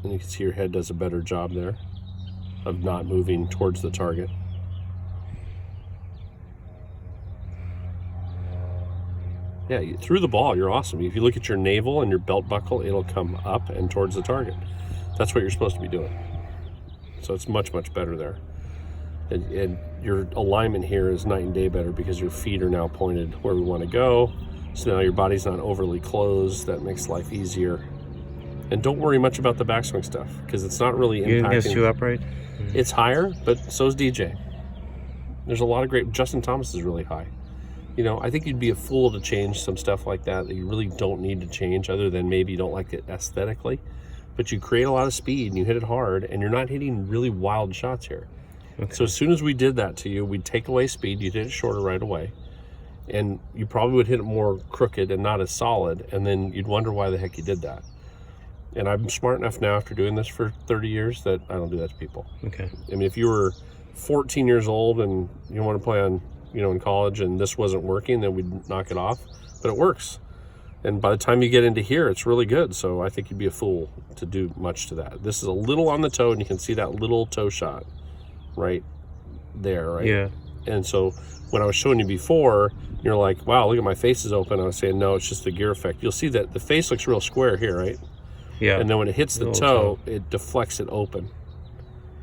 And you can see your head does a better job there of not moving towards the target. Yeah, through the ball, you're awesome. If you look at your navel and your belt buckle, it'll come up and towards the target. That's what you're supposed to be doing. So it's much, much better there. And your alignment here is night and day better because your feet are now pointed where we want to go. So now your body's not overly closed. That makes life easier. And don't worry much about the backswing stuff because it's not really impacting. You think it's too upright? It's higher, but so is DJ. There's a lot of great. Justin Thomas is really high. You know, I think you'd be a fool to change some stuff like that you really don't need to change, other than maybe you don't like it aesthetically. But you create a lot of speed and you hit it hard, and you're not hitting really wild shots here. Okay. So as soon as we did that to you, we'd take away speed, you'd hit it shorter right away. And you probably would hit it more crooked and not as solid, and then you'd wonder why the heck you did that. And I'm smart enough now after doing this for 30 years that I don't do that to people. Okay. I mean, if you were 14 years old and you want to play on, you know, in college and this wasn't working, then we'd knock it off. But it works. And by the time you get into here, it's really good. So I think you'd be a fool to do much to that. This is a little on the toe, and you can see that little toe shot right there, right? Yeah. And so when I was showing you before, you're like, wow, look at my face is open. I was saying, no, it's just the gear effect. You'll see that the face looks real square here, right? Yeah. And then when it hits the toe, it deflects it open.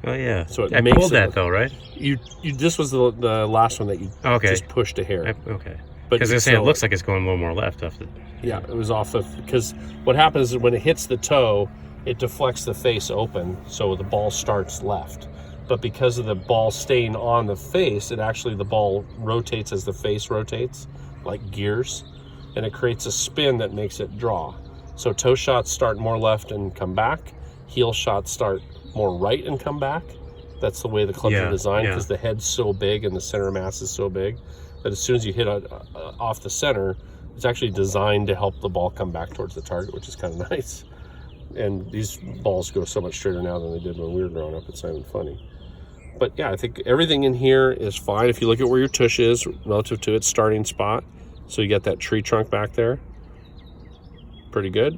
Oh yeah. So I pulled that though, right? You this was the last one that you just pushed a hair. Okay. But because they're saying it looks like it's going a little more left off the. Yeah, it was off of, because what happens is when it hits the toe, it deflects the face open, so the ball starts left. But because of the ball staying on the face, the ball rotates as the face rotates, like gears, and it creates a spin that makes it draw. So toe shots start more left and come back. Heel shots start more right and come back. That's the way the clubs are designed, because the head's so big and the center mass is so big that as soon as you hit off the center, it's actually designed to help the ball come back towards the target, which is kind of nice. And these balls go so much straighter now than they did when we were growing up. It's not even funny. But yeah, I think everything in here is fine. If you look at where your tush is relative to its starting spot, so you got that tree trunk back there, pretty good.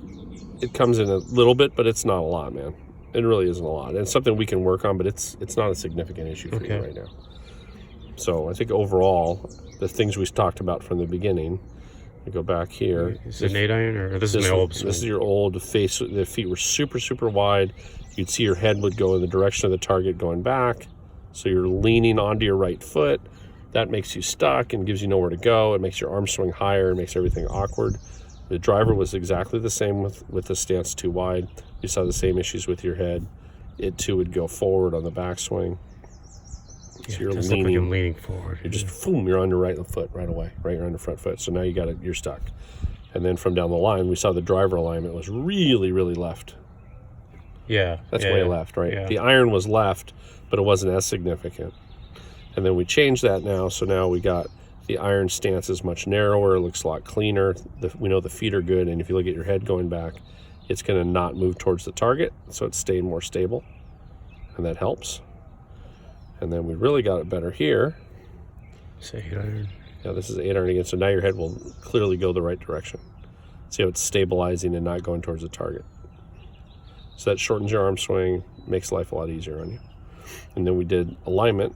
It comes in a little bit, but it's not a lot, man. It really isn't a lot. And it's something we can work on, but it's not a significant issue for you right now. So I think overall, the things we talked about from the beginning, I go back here. Is it an 8-iron, or this is my old swing? This is your old face. The feet were super, super wide. You'd see your head would go in the direction of the target going back. So you're leaning onto your right foot. That makes you stuck and gives you nowhere to go. It makes your arm swing higher. It makes everything awkward. The driver was exactly the same with the stance too wide. You saw the same issues with your head. It too would go forward on the backswing. So you're leaning. Like I'm leaning forward. You're just boom. You're on your right foot right away. Right, you're on your front foot. So now you got it. You're stuck. And then from down the line, we saw the driver alignment was really, really left. Yeah, that's way left, right? Yeah. The iron was left, but it wasn't as significant. And then we changed that now. So now we got the iron stance is much narrower. It looks a lot cleaner. We know the feet are good. And if you look at your head going back, it's going to not move towards the target. So it's staying more stable. And that helps. And then we really got it better here. Say 8-iron. Yeah, this is 8-iron again. So now your head will clearly go the right direction. See how it's stabilizing and not going towards the target. So that shortens your arm swing, makes life a lot easier on you. And then we did alignment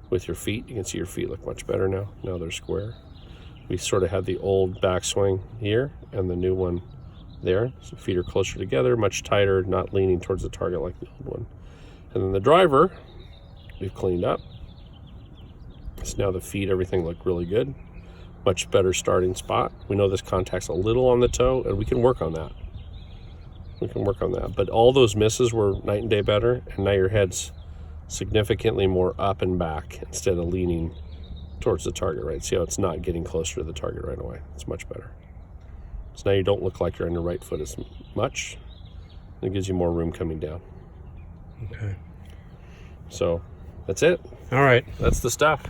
with your feet. You can see your feet look much better now. Now they're square. We sort of had the old backswing here and the new one there. So feet are closer together, much tighter, not leaning towards the target like the old one. And then the driver, we've cleaned up. So now the feet, everything looked really good. Much better starting spot. We know this contact's a little on the toe, and we can work on that. We can work on that. But all those misses were night and day better, and now your head's significantly more up and back instead of leaning towards the target, right? See how it's not getting closer to the target right away. It's much better. So now you don't look like you're on your right foot as much. It gives you more room coming down. Okay. So that's it. All right. That's the stuff.